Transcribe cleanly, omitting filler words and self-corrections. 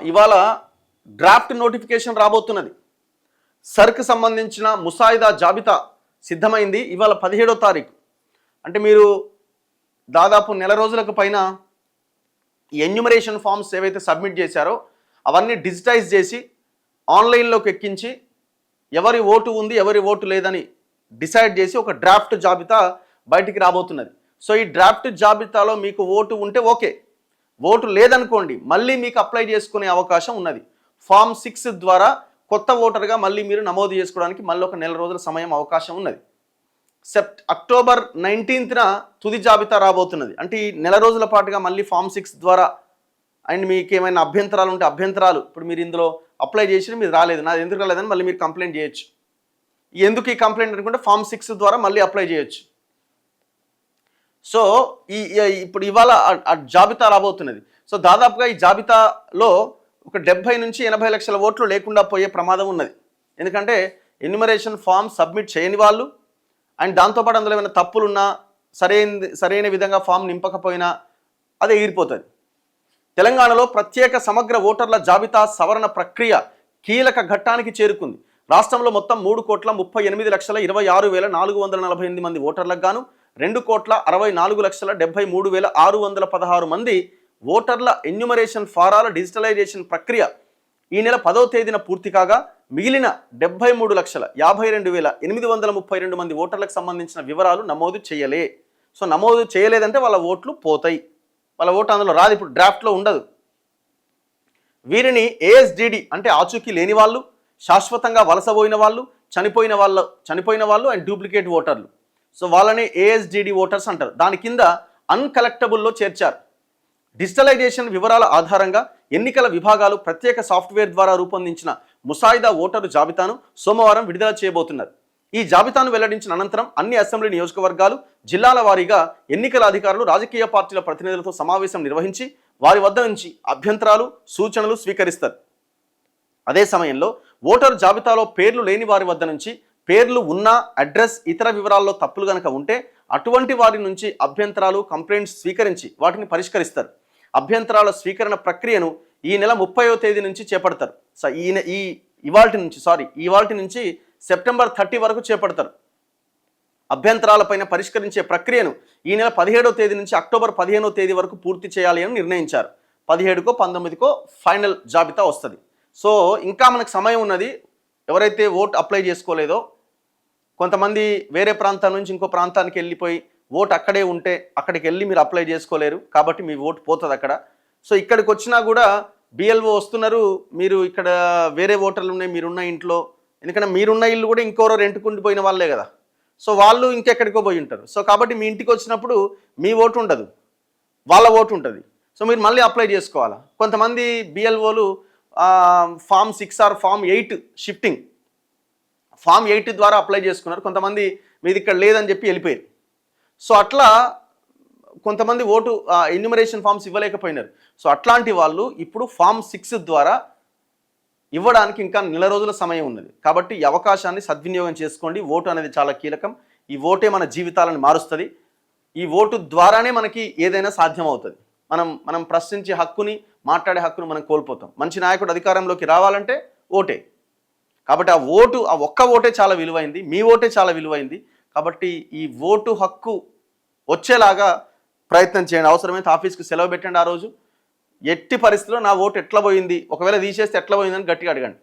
ఇవాళ draft notification రాబోతున్నది. సర్క్ సంబంధించిన ముసాయిదా జాబితా సిద్ధమైంది. ఇవాళ 17వ తారీఖు. అంటే మీరు దాదాపు నెల రోజులకు పైన ఎన్యూమరేషన్ ఫామ్స్ ఏవైతే సబ్మిట్ చేశారో అవన్నీ డిజిటైజ్ చేసి ఆన్లైన్లోకి ఎక్కించి ఎవరి ఓటు ఉంది ఎవరి ఓటు లేదని డిసైడ్ చేసి ఒక డ్రాఫ్ట్ జాబితా బయటికి రాబోతున్నది. సో ఈ డ్రాఫ్ట్ జాబితాలో మీకు ఓటు ఉంటే ఓకే, ఓటు లేదనుకోండి మళ్ళీ మీకు అప్లై చేసుకునే అవకాశం ఉన్నది. ఫామ్ 6 ద్వారా కొత్త ఓటర్గా మళ్ళీ మీరు నమోదు చేసుకోవడానికి మళ్ళీ ఒక నెల రోజుల సమయం అవకాశం ఉన్నది. అక్టోబర్ 19న తుది జాబితా రాబోతున్నది. అంటే ఈ నెల రోజుల పాటుగా మళ్ళీ ఫామ్ 6 ద్వారా అండ్ మీకు ఏమైనా అభ్యంతరాలు ఉంటే అభ్యంతరాలు, ఇప్పుడు మీరు ఇందులో అప్లై చేసి మీరు రాలేదు, నాది ఎందుకు రాలేదని మళ్ళీ మీరు కంప్లైంట్ చేయొచ్చు. ఎందుకు ఈ కంప్లైంట్ అనుకుంటే ఫామ్ 6 ద్వారా మళ్ళీ అప్లై చేయొచ్చు. సో ఇప్పుడు ఇవాళ ఆ జాబితా రాబోతున్నది. సో దాదాపుగా ఈ జాబితాలో ఒక 70 నుంచి 80 లక్షల ఓట్లు లేకుండా పోయే ప్రమాదం ఉన్నది. ఎందుకంటే ఎన్యూమరేషన్ ఫామ్ సబ్మిట్ చేయని వాళ్ళు అండ్ దాంతోపాటు అందులో ఏమైనా తప్పులున్నా సరైన విధంగా ఫామ్ నింపకపోయినా అదే ఎగిరిపోతుంది. తెలంగాణలో ప్రత్యేక సమగ్ర ఓటర్ల జాబితా సవరణ ప్రక్రియ కీలక ఘట్టానికి చేరుకుంది. రాష్ట్రంలో మొత్తం 3,88,26,448 మంది ఓటర్లకు గాను 2,64,73,616 మంది ఓటర్ల ఎన్యూమరేషన్ ఫారాల డిజిటలైజేషన్ ప్రక్రియ ఈ నెల 10వ తేదీన పూర్తి కాగా మిగిలిన 73,52,832 మంది ఓటర్లకు సంబంధించిన వివరాలు నమోదు చేయలే. సో నమోదు చేయలేదంటే వాళ్ళ ఓట్లు పోతాయి, వాళ్ళ ఓటు అందులో రాదు, ఇప్పుడు డ్రాఫ్ట్లో ఉండదు. వీరిని ఏఎస్డిడి అంటే ఆచూకీ లేని వాళ్ళు, శాశ్వతంగా వలసపోయిన వాళ్ళు, చనిపోయిన వాళ్ళు అండ్ డూప్లికేట్ ఓటర్లు, సో వాళ్ళని ఏఎస్డిడి ఓటర్స్ అంటారు. దాని కింద అన్కలెక్టబుల్లో చేర్చారు. డిజిటలైజేషన్ వివరాల ఆధారంగా ఎన్నికల విభాగాలు ప్రత్యేక సాఫ్ట్వేర్ ద్వారా రూపొందించిన ముసాయిదా ఓటరు జాబితాను సోమవారం విడుదల చేయబోతున్నారు. ఈ జాబితాను వెల్లడించిన అనంతరం అన్ని అసెంబ్లీ నియోజకవర్గాలు, జిల్లాల వారీగా ఎన్నికల అధికారులు రాజకీయ పార్టీల ప్రతినిధులతో సమావేశం నిర్వహించి వారి వద్ద నుంచి అభ్యంతరాలు, సూచనలు స్వీకరిస్తారు. అదే సమయంలో ఓటరు జాబితాలో పేర్లు లేని వారి వద్ద నుంచి పేర్లు ఉన్న అడ్రస్, ఇతర వివరాల్లో తప్పులు గనక ఉంటే అటువంటి వారి నుంచి అభ్యంతరాలు, కంప్లైంట్స్ స్వీకరించి వాటిని పరిష్కరిస్తారు. అభ్యంతరాల స్వీకరణ ప్రక్రియను ఈ నెల 30వ తేదీ నుంచి చేపడతారు. సో ఇవాల్టి నుంచి సెప్టెంబర్ 30 వరకు చేపడతారు. అభ్యంతరాలపైన పరిష్కరించే ప్రక్రియను ఈ నెల 17వ తేదీ నుంచి అక్టోబర్ 15వ తేదీ వరకు పూర్తి చేయాలి అని నిర్ణయించారు. 17కో 19కో ఫైనల్ జాబితా వస్తుంది. సో ఇంకా మనకు సమయం ఉన్నది. ఎవరైతే ఓట్ అప్లై చేసుకోలేదో, కొంతమంది వేరే ప్రాంతం నుంచి ఇంకో ప్రాంతానికి వెళ్ళిపోయి ఓటు అక్కడే ఉంటే అక్కడికి వెళ్ళి మీరు అప్లై చేసుకోలేరు, కాబట్టి మీ ఓటు పోతుంది అక్కడ. సో ఇక్కడికి వచ్చినా కూడా బిఎల్ఓ వస్తున్నారు, మీరు ఇక్కడ వేరే ఓటర్లు ఉన్నాయి మీరున్న ఇంట్లో, ఎందుకంటే మీరున్న ఇల్లు కూడా ఇంకోరో రెంట్కుండి పోయిన వాళ్ళే కదా, సో వాళ్ళు ఇంకెక్కడికో పోయి ఉంటారు. సో కాబట్టి మీ ఇంటికి వచ్చినప్పుడు మీ ఓటు ఉండదు, వాళ్ళ ఓటు ఉంటుంది. సో మీరు మళ్ళీ అప్లై చేసుకోవాలా. కొంతమంది బిఎల్ఓలు form 6 or form 8 shifting form 8 ద్వారా అప్లై చేసుకున్నారు. కొంతమంది మీది ఇక్కడ లేదని చెప్పి వెళ్ళిపోయారు. సో అట్లా కొంతమంది ఓటు ఎన్యూమరేషన్ ఫామ్స్ ఇవ్వలేకపోయినారు. సో అట్లాంటి వాళ్ళు ఇప్పుడు ఫామ్ 6 ద్వారా ఇవ్వడానికి ఇంకా నెల రోజుల సమయం ఉన్నది. కాబట్టి ఈ అవకాశాన్ని సద్వినియోగం చేసుకోండి. ఓటు అనేది చాలా కీలకం. ఈ ఓటే మన జీవితాలను మారుస్తుంది. ఈ ఓటు ద్వారానే మనకి ఏదైనా సాధ్యం అవుతుంది. మనం ప్రశ్నించే హక్కుని, మాట్లాడే హక్కును మనం కోల్పోతాం. మంచి నాయకుడు అధికారంలోకి రావాలంటే ఓటే. కాబట్టి ఆ ఒక్క ఓటే చాలా విలువైంది, మీ ఓటే చాలా విలువైంది. కాబట్టి ఈ ఓటు హక్కు వచ్చేలాగా ప్రయత్నం చేయండి. అవసరమైతే ఆఫీస్కి సెలవు పెట్టండి. ఆ రోజు ఎట్టి పరిస్థితిలో నా ఓటు ఎట్లా పోయింది, ఒకవేళ తీసేస్తే ఎట్లా పోయిందని గట్టిగా అడగండి.